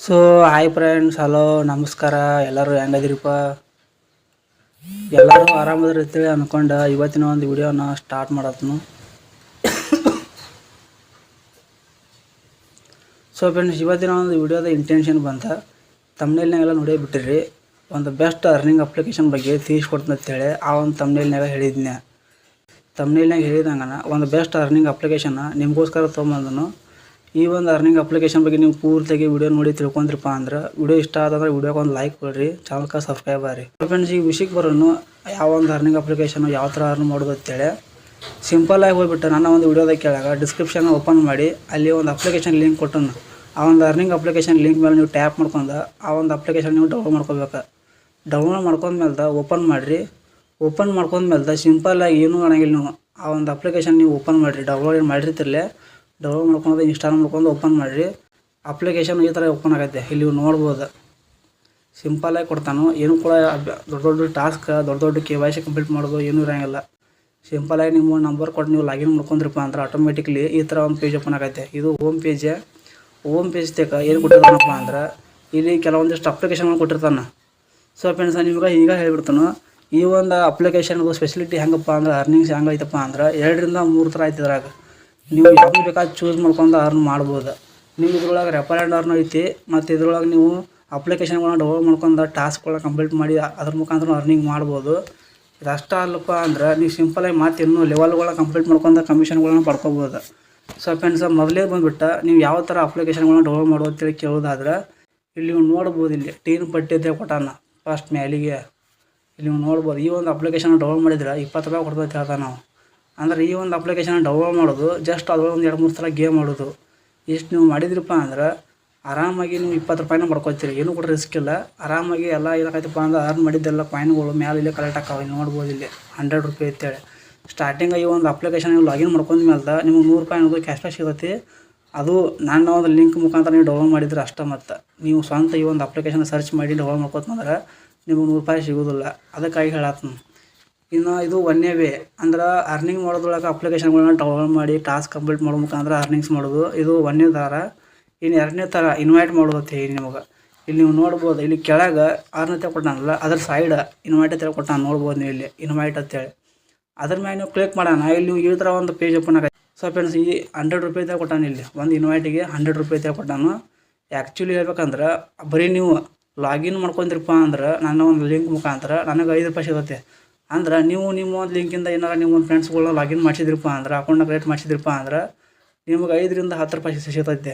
So hi friends, hello ನಮಸ್ಕಾರ. ಎಲ್ಲರೂ ಹೆಂಗದಿರಿಪ್ಪ? ಎಲ್ಲರೂ ಆರಾಮದ್ರಿ ಅಂತೇಳಿ ಅನ್ಕೊಂಡು ಇವತ್ತಿನ ಒಂದು ವಿಡಿಯೋನ ಸ್ಟಾರ್ಟ್ ಮಾಡತ್ನು. ಸೊ ಫ್ರೆಂಡ್ಸ್, ಇವತ್ತಿನ ಒಂದು ವಿಡಿಯೋದ ಇಂಟೆನ್ಷನ್ ಬಂತ ತಮ್ನೇಲ್ನಾಗೆಲ್ಲ ನೋಡೇ ಬಿಟ್ಟಿರಿ. ಒಂದು ಬೆಸ್ಟ್ ಅರ್ನಿಂಗ್ ಅಪ್ಲಿಕೇಶನ್ ಬಗ್ಗೆ ತಿಳಿಸ್ಕೊಡ್ತೀನಿ ಅಂತೇಳಿ ಆ ಒಂದು ತಮ್ನೇಲ್ನಾಗ ಹೇಳಿದ್ನೆ. ತಮ್ನೇಲ್ನಾಗ ಹೇಳಿದಂಗನ ಒಂದು ಬೆಸ್ಟ್ ಅರ್ನಿಂಗ್ ಅಪ್ಲಿಕೇಶನ್ನ ನಿಮಗೋಸ್ಕರ ತೊಗೊಂಬಂದನು. ಈ ಒಂದು ಅರ್ನಿಂಗ್ ಅಪ್ಲಿಕೇಶನ್ ಬಗ್ಗೆ ನೀವು ಪೂರ್ತಿಯಾಗಿ ವಿಡಿಯೋ ನೋಡಿ ತಿಳ್ಕೊಂಡ್ರಿಪ್ಪ ಅಂದ್ರೆ ವಿಡಿಯೋ ಇಷ್ಟ ಆದಂದ್ರೆ ವಿಡಿಯೋಗೆ ಒಂದು ಲೈಕ್ ಕೊಡ್ರಿ, ಚಾನಲ್ಗೆ ಸಬ್ಸ್ಕ್ರೈಬ್ ಆಗ್ರಿ. ಫ್ರೆಂಡ್ಸ್, ಈ ವಿಷಯಕ್ಕೆ ಬರೋನು ಯಾವ ಒಂದು ಅರ್ನಿಂಗ್ ಅಪ್ಲಿಕೇಶನ್ ಯಾವ ಥರ ಅರ್ನ್ ಮಾಡೋದು ಅಂತೇಳಿ ಸಿಂಪಲ್ಲಾಗಿ ಹೋಗ್ಬಿಟ್ಟು ನನ್ನ ಒಂದು ವಿಡಿಯೋದಾಗ ಕೇಳಾಗ ಡಿಸ್ಕ್ರಿಪ್ಷನ್ ಓಪನ್ ಮಾಡಿ ಅಲ್ಲಿ ಒಂದು ಅಪ್ಲಿಕೇಶನ್ ಲಿಂಕ್ ಕೊಟ್ಟನು. ಆ ಒಂದು ಅರ್ನಿಂಗ್ ಅಪ್ಲಿಕೇಶನ್ ಲಿಂಕ್ ಮೇಲೆ ನೀವು ಟ್ಯಾಪ್ ಮಾಡ್ಕೊಂಡು ಆ ಒಂದು ಅಪ್ಲಿಕೇಶನ್ ನೀವು ಡೌನ್ಲೋಡ್ ಮಾಡ್ಕೋಬೇಕು. ಡೌನ್ಲೋಡ್ ಮಾಡ್ಕೊಂಡ್ಮೇಲೆ ಓಪನ್ ಮಾಡಿರಿ. ಓಪನ್ ಮಾಡ್ಕೊಂಡ್ಮೇಲೆ ಸಿಂಪಲ್ಲಾಗಿ ಏನೂ ಕಾಣಂಗಿಲ್ಲ. ನೀವು ಆ ಒಂದು ಅಪ್ಲಿಕೇಶನ್ ನೀವು ಓಪನ್ ಮಾಡಿರಿ. ಡೌನ್ಲೋಡ್ ಏನು ಮಾಡಿರ್ತಿರಲಿ, ಡೌನ್ಲೋಡ್ ಮಾಡ್ಕೊಂಡು ಇನ್ಸ್ಟಾಲ್ ಮಾಡ್ಕೊಂಡು ಓಪನ್ ಮಾಡಿರಿ. ಅಪ್ಲಿಕೇಶನ್ ಈ ಥರ ಓಪನ್ ಆಗುತ್ತೆ. ಇಲ್ಲಿ ನೀವು ನೋಡ್ಬೋದು, ಸಿಂಪಲ್ಲಾಗಿ ಕೊಡ್ತಾನು. ಏನು ಕೂಡ ದೊಡ್ಡ ದೊಡ್ಡ ಟಾಸ್ಕ್, ದೊಡ್ಡ ದೊಡ್ಡ KYC ಕಂಪ್ಲೀಟ್ ಮಾಡೋದು ಏನೂ ಇರೋಂಗಿಲ್ಲ. ಸಿಂಪಲ್ಲಾಗಿ ನಿಮ್ಮ ನಂಬರ್ ಕೊಟ್ಟು ನೀವು ಲಾಗಿನ್ ಮಾಡ್ಕೊಂಡ್ರಿಪ್ಪ ಅಂದ್ರೆ ಆಟೋಮೆಟಿಕ್ಲಿ ಈ ಥರ ಒಂದು ಪೇಜ್ ಓಪನ್ ಆಗುತ್ತೆ. ಇದು ಹೋಮ್ ಪೇಜ್. ಹೋಮ್ ಪೇಜ್ ತೇಕ ಏನು ಕೊಟ್ಟಿರ್ತಾನಪ್ಪ ಅಂದ್ರೆ ಇಲ್ಲಿ ಕೆಲವೊಂದಿಷ್ಟು ಅಪ್ಲಿಕೇಶನ್ಗಳು ಕೊಟ್ಟಿರ್ತಾನೆ. ಸೊ ಫ್ರೆಂಡ್ಸ್, ನಿಮ್ಗೆ ಈಗ ಹೇಳ್ಬಿಡ್ತಾನು ಈ ಒಂದು ಅಪ್ಲಿಕೇಶನ್ದು ಸ್ಪೆಷಲಿಟಿ ಹೆಂಗಪ್ಪ ಅಂದ್ರೆ ಅರ್ನಿಂಗ್ಸ್ ಹೆಂಗೈತಪ್ಪ ಅಂದ್ರೆ 2 ರಿಂದ 3 ಥರ ಐತಿ. ಇದ್ರಾಗ ನೀವು ಯಾವುದು ಬೇಕಾದ್ರೆ ಚೂಸ್ ಮಾಡ್ಕೊಂಡು ಅರ್ನ್ ಮಾಡ್ಬೋದು. ನೀವು ಇದ್ರೊಳಗೆ ರೆಫರ್ ಆ್ಯಂಡ್ ಅರ್ನ್ ಐತಿ. ಮತ್ತು ಇದ್ರೊಳಗೆ ನೀವು ಅಪ್ಲಿಕೇಶನ್ಗಳನ್ನ ಡೌನ್ಲೋಡ್ ಮಾಡ್ಕೊಂಡು ಟಾಸ್ಕ್ಗಳನ್ನ ಕಂಪ್ಲೀಟ್ ಮಾಡಿ ಅದ್ರ ಮುಖಾಂತರ ಅರ್ನಿಂಗ್ ಮಾಡ್ಬೋದು. ಇದಷ್ಟ ಅಲ್ಲಪ್ಪ ಅಂದ್ರೆ ನೀವು ಸಿಂಪಲಾಗಿ ಮತ್ತೆ ಇನ್ನೂ ಲೆವೆಲ್ಗಳನ್ನ ಕಂಪ್ಲೀಟ್ ಮಾಡ್ಕೊಂಡು ಕಮಿಷನ್ಗಳನ್ನ ಪಡ್ಕೋಬೋದು. ಸೊ ಫ್ರೆಂಡ್ಸ್, ಮೊದಲೇ ಬಂದುಬಿಟ್ಟು ನೀವು ಯಾವ ಥರ ಅಪ್ಲಿಕೇಶನ್ಗಳನ್ನ ಡೌನ್ಲೋಡ್ ಮಾಡೋದು ಅಂತೇಳಿ ಕೇಳೋದಾದ್ರೆ ಇಲ್ಲಿ ನೀವು ನೋಡ್ಬೋದು. ಇಲ್ಲಿ ಟೀನ್ ಪಟ್ಟಿ ಅಂತ ಕೊಟ್ಟಾನ ಫಸ್ಟ್ ಮೇಲಿಗೆ. ಇಲ್ಲಿ ನೀವು ನೋಡ್ಬೋದು, ಈ ಒಂದು ಅಪ್ಲಿಕೇಶನ್ ಡೌನ್ಲೋಡ್ ಮಾಡಿದ್ರೆ 20 ರೂಪಾಯಿ ಕೊಡ್ತೈತೆ ಹೇಳ್ತಾನೆ ನಾವು. ಅಂದ್ರೆ ಈ ಒಂದು ಅಪ್ಲಿಕೇಶನ್ ಡೌನ್ಲೋಡ್ ಮಾಡೋದು ಜಸ್ಟ್ ಅದ್ರೊಳಗೆ ಒಂದು 2-3 ಸಲ ಗೇಮ್ ಮಾಡೋದು. ಇಷ್ಟು ನೀವು ಮಾಡಿದ್ರಪ್ಪ ಅಂದ್ರೆ ಆರಾಮಾಗಿ ನೀವು 20 ರೂಪಾಯಿನ ಮಾಡ್ಕೊತೀರಿ. ಏನೂ ಕೂಡ ರಿಸ್ಕ್ ಇಲ್ಲ. ಆರಾಮಾಗಿ ಎಲ್ಲ ಏನಾಕೈತಪ್ಪ ಅಂದ್ರೆ ಅರ್ನ್ ಮಾಡಿದ್ದೆಲ್ಲ ಕಾಯಿನ್ಗಳು ಮೇಲೆ ಇಲ್ಲೇ ಕಲೆಕ್ಟ್ ಆಕಾವೆ. ನೋಡ್ಬೋದು ಇಲ್ಲಿ 100 ರೂಪಾಯಿ ಅಂತೇಳಿ. ಸ್ಟಾರ್ಟಿಂಗ್ ಈ ಒಂದು ಅಪ್ಲಿಕೇಶನ್ ನೀವು ಲಾಗಿನ್ ಮಾಡ್ಕೊಂಡ್ಮೇಲೆ ನಿಮಗೆ 100 ರೂಪಾಯಿ ಅನ್ನೋದು ಕ್ಯಾಶ್ ಬ್ಯಾಕ್ ಸಿಗುತ್ತೆ. ಅದು ನನ್ನ ಒಂದು ಲಿಂಕ್ ಮುಖಾಂತರ ನೀವು ಡೌನ್ಲೋಡ್ ಮಾಡಿದ್ರೆ ಅಷ್ಟೇ. ಮತ್ತು ನೀವು ಸ್ವಂತ ಈ ಒಂದು ಅಪ್ಲಿಕೇಶನ್ ಸರ್ಚ್ ಮಾಡಿ ಡೌನ್ಲೋಡ್ ಮಾಡ್ಕೊತಂದ್ರೆ ನಿಮಗೆ 100 ರೂಪಾಯಿ ಸಿಗೋದಿಲ್ಲ. ಅದಕ್ಕಾಗಿ ಹೇಳತ್ತೀನಿ. ಇನ್ನು ಇದು ಒಂದೇ ವೇ ಅಂದ್ರೆ ಅರ್ನಿಂಗ್ ಮಾಡೋದ್ರೊಳಗೆ ಅಪ್ಲಿಕೇಶನ್ಗಳನ್ನ ಡೌನ್ಲೋಡ್ ಮಾಡಿ ಟಾಸ್ಕ್ ಕಂಪ್ಲೀಟ್ ಮಾಡೋ ಮುಖಾಂತರ ಅರ್ನಿಂಗ್ಸ್ ಮಾಡೋದು. ಇದು ಒಂದನೇ ಥರ. ಇನ್ನು 2ನೇ ಥರ ಇನ್ವೈಟ್ ಮಾಡೋದತ್ತೆ. ನಿಮಗೆ ಇಲ್ಲಿ ನೀವು ನೋಡ್ಬೋದು, ಇಲ್ಲಿ ಕೆಳಗೆ ಅರ್ನ್ ಅಂತ ಕೊಟ್ಟಾನಲ್ಲ, ಅದ್ರ ಸೈಡ್ ಇನ್ವೈಟ್ ಅಂತ ಕೊಟ್ಟಾನ. ನೋಡ್ಬೋದು ನೀವು ಇಲ್ಲಿ ಇನ್ವೈಟ್ ಅಂತೇಳಿ. ಅದ್ರ ಮೇಲೆ ನೀವು ಕ್ಲಿಕ್ ಮಾಡೋಣ. ಇಲ್ಲಿ ನೀವು ಈ ಥರ ಒಂದು ಪೇಜ್ ಓಪನ್ ಆಗುತ್ತೆ. ಸೊ ಫ್ರೆಂಡ್ಸ್, ಈ 100 ರೂಪಾಯಿ ಅಂತ ಕೊಟ್ಟಾನ. ಇಲ್ಲಿ ಒಂದು ಇನ್ವೈಟಿಗೆ 100 ರೂಪಾಯಿ ಅಂತ ಕೊಟ್ಟಾನು. ಆ್ಯಕ್ಚುಲಿ ಹೇಳ್ಬೇಕಂದ್ರೆ ಬರೀ ನೀವು ಲಾಗಿನ್ ಮಾಡ್ಕೊಂಡ್ರಿಪ್ಪ ಅಂದ್ರೆ ನನ್ನ ಒಂದು ಲಿಂಕ್ ಮುಖಾಂತರ ನನಗೆ 5 ರೂಪಾಯಿ ಸಿಗುತ್ತೆ. ಅಂದ್ರೆ ನೀವು ನಿಮ್ಮ ಒಂದು ಲಿಂಕಿಂದ ಏನಾರ ನಿಮ್ಮ ಒಂದು ಫ್ರೆಂಡ್ಸ್ಗಳನ್ನ ಲಾಗಿನ್ ಮಾಡಿಸಿದ್ರಪ್ಪ ಅಂದ್ರೆ ಅಕೌಂಟ್ನ ಕ್ರಿಯೇಟ್ ಮಾಡಿಸಿದ್ರಪ್ಪ ಅಂದ್ರೆ ನಿಮಗೆ 5 ರಿಂದ 10 ರೂಪಾಯಿ ಸಿಗ್ತೈತೆ.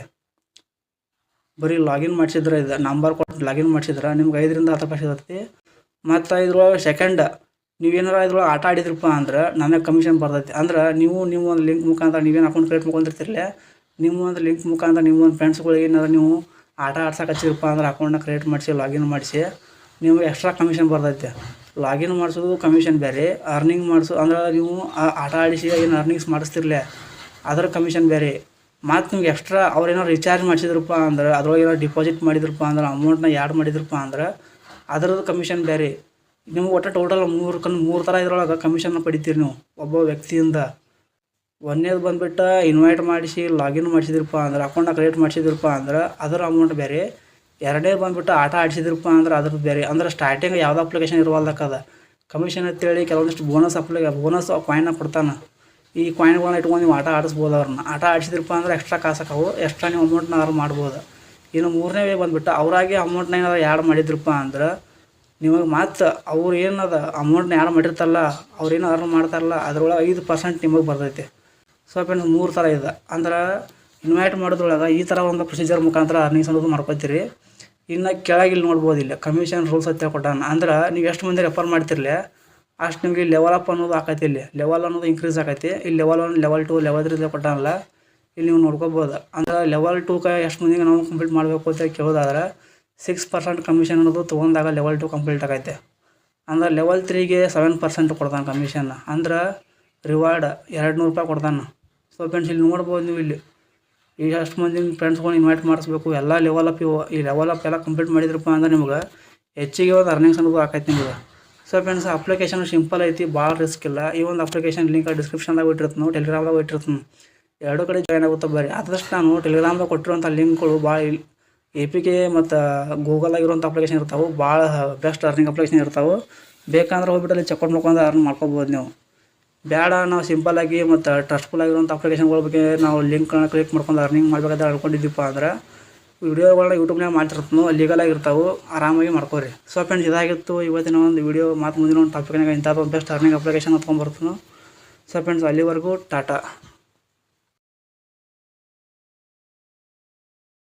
ಬರೀ ಲಾಗಿನ್ ಮಾಡಿಸಿದ್ರೆ ಇದು ನಂಬರ್ ಕೊಟ್ಟು ಲಾಗಿನ್ ಮಾಡಿಸಿದ್ರೆ ನಿಮ್ಗೆ 5 ರಿಂದ 10 ರೂಪಾಯಿ ಸಿಗ್ತೈತಿ. ಮತ್ತು ಇದ್ರೊಳಗೆ ಸೆಕೆಂಡ್ ನೀವೇನಾರ ಇದ್ರೊಳಗೆ ಆಟ ಆಡಿದ್ರಪ್ಪ ಅಂದ್ರೆ ನನಗೆ ಕಮಿಷನ್ ಬರ್ತೈತಿ. ಅಂದ್ರೆ ನೀವು ನಿಮ್ಮ ಒಂದು ಲಿಂಕ್ ಮುಖಾಂತರ ನೀವೇನು ಅಕೌಂಟ್ ಕ್ರಿಯೇಟ್ ಮಾಡ್ಕೊಂಡಿರ್ತಿರಲ್ಲ, ನಿಮ್ಮ ಒಂದು ಲಿಂಕ್ ಮುಖಾಂತರ ನಿಮ್ಮ ಒಂದು ಫ್ರೆಂಡ್ಸ್ಗಳಿಗೆ ಏನಾದ್ರು ನೀವು ಆಟ ಆಡ್ಸಕ್ಕೆ ಹಚ್ಚಿರಪ್ಪ ಅಂದ್ರೆ ಅಕೌಂಟ್ನ ಕ್ರಿಯೇಟ್ ಮಾಡಿಸಿ ಲಾಗಿನ್ ಮಾಡಿಸಿ ನಿಮಗೆ ಎಕ್ಸ್ಟ್ರಾ ಕಮಿಷನ್ ಬರ್ತೈತೆ. ಲಾಗಿನ್ ಮಾಡಿಸೋದು ಕಮಿಷನ್ ಬೇರೆ, ಅರ್ನಿಂಗ್ ಮಾಡಿಸೋದು ಅಂದ್ರೆ ನೀವು ಆಟ ಆಡಿಸಿ ಏನು ಅರ್ನಿಂಗ್ಸ್ ಮಾಡಿಸ್ತಿರ್ಲೆ ಅದರ ಕಮಿಷನ್ ಬೇರೆ. ಮತ್ತು ನಿಮ್ಗೆ ಎಕ್ಸ್ಟ್ರಾ ಅವ್ರೇನೋ ರಿಚಾರ್ಜ್ ಮಾಡಿಸಿದ್ರಪ್ಪ ಅಂದ್ರೆ ಅದ್ರೊಳಗೆ ಏನೋ ಡಿಪಾಸಿಟ್ ಮಾಡಿದ್ರಪ್ಪ ಅಂದ್ರೆ ಅಮೌಂಟ್ನ ಆ್ಯಡ್ ಮಾಡಿದ್ರಪ್ಪ ಅಂದ್ರೆ ಅದರದ್ದು ಕಮಿಷನ್ ಬೇರೆ. ನಿಮ್ಗೆ ಒಟ್ಟು ಟೋಟಲ್ 3 ಥರ ಇದ್ರೊಳಗೆ ಕಮಿಷನ್ನ ಪಡಿತೀರಿ ನೀವು ಒಬ್ಬ ವ್ಯಕ್ತಿಯಿಂದ. ಒಂದೇದು ಬಂದುಬಿಟ್ಟು ಇನ್ವೈಟ್ ಮಾಡಿಸಿ ಲಾಗಿನ್ ಮಾಡಿಸಿದ್ರಪ್ಪ ಅಂದ್ರೆ ಅಕೌಂಟ್ನ ಕ್ರಿಯೇಟ್ ಮಾಡಿಸಿದ್ರಪ್ಪ ಅಂದ್ರೆ ಅದರ ಅಮೌಂಟ್ ಬೇರೆ. 2ನೇ ಬಂದುಬಿಟ್ಟು ಆಟ ಆಡಿಸಿದ್ರಪ್ಪ ಅಂದ್ರೆ ಅದ್ರದ್ದು ಬೇರೆ. ಅಂದ್ರೆ ಸ್ಟಾರ್ಟಿಂಗ್ ಯಾವುದೋ ಅಪ್ಲಿಕೇಶನ್ ಇರುವಲ್ದಕ್ಕದ ಕಮಿಷನ್ ಅಂತೇಳಿ ಕೆಲವೊಂದಿಷ್ಟು ಬೋನಸ್ ಕಾಯಿನ್ನ ಕೊಡ್ತಾನೆ. ಈ ಕಾಯಿನ್ಗಳನ್ನ ಇಟ್ಕೊಂಡು ನೀವು ಆಟ ಆಡಿಸ್ಬೋದು. ಅವ್ರನ್ನ ಆಟ ಆಡಿಸಿದ್ರಪ್ಪ ಅಂದ್ರೆ ಎಕ್ಸ್ಟ್ರಾ ಕಾಸಕ್ಕವು, ಎಕ್ಸ್ಟ್ರಾ ನೀವು ಅಮೌಂಟ್ನ ಅರ್ನ್ ಮಾಡ್ಬೋದು. ಇನ್ನು 3ನೇ ವೇ ಬಂದುಬಿಟ್ಟು ಅವರಾಗೆ ಅಮೌಂಟ್ನ ಏನಾದ್ರು ಆ್ಯಡ್ ಮಾಡಿದ್ರಪ್ಪ ಅಂದ್ರೆ ನಿಮಗೆ ಮತ್ತು ಅವ್ರು ಏನದ ಅಮೌಂಟ್ನ ಆ್ಯಡ್ ಮಾಡಿರ್ತಾರಲ್ಲ, ಅವ್ರೇನು ಅರ್ನ್ ಮಾಡ್ತಾರಲ್ಲ ಅದರೊಳಗೆ 5% ನಿಮಗೆ ಬರ್ತೈತೆ. ಸೊ ಫ್ರೆಂಡ್ಸ್, 3 ಥರ ಇದೆ. ಅಂದ್ರೆ ಇನ್ವೈಟ್ ಮಾಡೋದ್ರೊಳಗೆ ಈ ಥರ ಒಂದು ಪ್ರೊಸೀಜರ್ ಮುಖಾಂತರ ಅರ್ನಿಂಗ್ಸ್ ಅನ್ನೋದು ಮಾಡ್ಕೊತೀರಿ. ಇನ್ನು ಕೆಳಗಿಲ್ಲಿ ನೋಡ್ಬೋದು, ಇಲ್ಲಿ ಕಮಿಷನ್ ರೂಲ್ಸ್ ಅಂತ ಕೊಟ್ಟಾನ. ಅಂದ್ರೆ ನೀವು ಎಷ್ಟು ಮಂದಿ ರೆಫರ್ ಮಾಡ್ತಿರಲಿ ಅಷ್ಟು ನಿಮಗೆ ಲೆವೆಲ್ ಅಪ್ ಅನ್ನೋದು ಆಕೈತಿ. ಇಲ್ಲಿ ಲೆವೆಲ್ ಅನ್ನೋದು ಇನ್ಕ್ರೀಸ್ ಆಕೈತಿ. ಇಲ್ಲಿ ಲೆವೆಲ್ 1, ಲೆವೆಲ್ 2, ಲೆವೆಲ್ 3 ಕೊಟ್ಟಾನಲ್ಲ, ಇಲ್ಲಿ ನೀವು ನೋಡ್ಕೋಬೋದು. ಅಂದ್ರೆ ಲೆವೆಲ್ 2ಗೆ ಎಷ್ಟು ಮಂದಿಗೆ ನಾವು ಕಂಪ್ಲೀಟ್ ಮಾಡಬೇಕು ಅಂತ ಕೇಳೋದಾದ್ರೆ 6% ಕಮಿಷನ್ ಅನ್ನೋದು ತೊಗೊಂಡಾಗ ಲೆವೆಲ್ 2 ಕಂಪ್ಲೀಟ್ ಆಗೈತೆ. ಅಂದ್ರೆ ಲೆವೆಲ್ 3ಗೆ 7% ಕೊಡ್ತಾನೆ ಕಮಿಷನ್. ಅಂದ್ರೆ ರಿವಾರ್ಡ್ 200 ರೂಪಾಯಿ ಕೊಡ್ತಾನೆ. ಸೊ ಫ್ರೆಂಡ್ಸ್, ಇಲ್ಲಿ ನೋಡ್ಬೋದು ನೀವು ಇಲ್ಲಿ ಈಗ ಎಷ್ಟು ಮಂದಿ ಫ್ರೆಂಡ್ಸ್ಗಳು ಇನ್ವೈಟ್ ಮಾಡಿಸ್ಬೇಕು. ಎಲ್ಲ ಲೆವೆಲ್ ಅಪ್ ಈ ಲೆವೆಲ್ ಅಪ್ ಎಲ್ಲ ಕಂಪ್ಲೀಟ್ ಮಾಡಿದ್ರಪ್ಪ ಅಂದ್ರೆ ನಿಮ್ಗೆ ಹೆಚ್ಚಿಗೆ ಒಂದು ಅರ್ನಿಂಗ್ಸ್ ಅನ್ನೋದು ಆಕೈತಿ ನಿಮ್ಗೆ. ಸೊ ಫ್ರೆಂಡ್ಸ್, ಅಪ್ಲಿಕೇಶನ್ ಸಿಂಪಲ್ ಐತಿ, ಭಾಳ ರಿಸ್ಕ್ ಇಲ್ಲ. ಈ ಒಂದು ಅಪ್ಲಿಕೇಶನ್ ಲಿಂಕ್ ಡಿಸ್ಕ್ರಿಪ್ಷನ್ದಾಗ ಇಟ್ಟಿರ್ತೀನಿ, ಟೆಲಿಗ್ರಾಮ್ದಾಗ ಇಟ್ಟಿರ್ತೀನಿ. 2 ಕಡೆ ಜಾಯ್ನ್ ಆಗುತ್ತೆ. ಬರೀ ಆದಷ್ಟು ನಾನು ಟೆಲಿಗ್ರಾಮ್ದಾಗ ಕೊಟ್ಟಿರುವಂಥ ಲಿಂಕ್ಗಳು ಭಾಳ APK ಮತ್ತು ಗೂಗಲಾಗಿರುವಂಥ ಅಪ್ಲಿಕೇಶನ್ ಇರ್ತಾವೆ, ಭಾಳ ಬೆಸ್ಟ್ ಅರ್ನಿಂಗ್ ಅಪ್ಲಿಕೇಶನ್ ಇರ್ತಾವೆ. ಬೇಕಂದ್ರೆ ಹೋಗ್ಬಿಟ್ಟು ಅಲ್ಲಿ ಚೆಕ್ಔಟ್ ಮಾಡ್ಕೊಂಡು ಅರ್ನ್ ಮಾಡ್ಕೋಬೋದು ನೀವು. ಬೇಡ ನಾವು ಸಿಂಪಲ್ಲಾಗಿ ಮತ್ತು ಟ್ರಸ್ಟ್ಫುಲ್ ಆಗಿರುವಂಥ ಅಪ್ಲಿಕೇಶನ್ಗಳ ಬಗ್ಗೆ ನಾವು ಲಿಂಕ್ಗಳನ್ನ ಕ್ಲಿಕ್ ಮಾಡ್ಕೊಂಡು ಅರ್ನಿಂಗ್ ಮಾಡ್ಬೇಕಂತ ಅನ್ಕೊಂಡಿದ್ದೀಪ್ಪ ಅಂದ್ರೆ ವೀಡಿಯೋಗಳನ್ನ ಯೂಟ್ಯೂಬ್ನಾಗ ಮಾಡ್ತಿರ್ತಾನೋ ಲೀಗಲಾಗಿರ್ತಾವೆ, ಆರಾಮಾಗಿ ಮಾಡ್ಕೋರಿ. ಸೊ ಫ್ರೆಂಡ್ಸ್, ಇದಾಗಿತ್ತು ಇವತ್ತಿನ ಒಂದು ವೀಡಿಯೋ. ಮತ್ತು ಮುಂದಿನ ಒಂದು ಟಾಪಿಕ್ನಾಗ ಇಂಥದ್ದು ಒಂದು ಬೆಸ್ಟ್ ಅರ್ನಿಂಗ್ ಅಪ್ಲಿಕೇಶನ್ ಹೊತ್ಕೊಂಡ್ಬರ್ತಾನೋ. ಸೊ ಫ್ರೆಂಡ್ಸ್, ಅಲ್ಲಿವರೆಗೂ ಟಾಟಾ.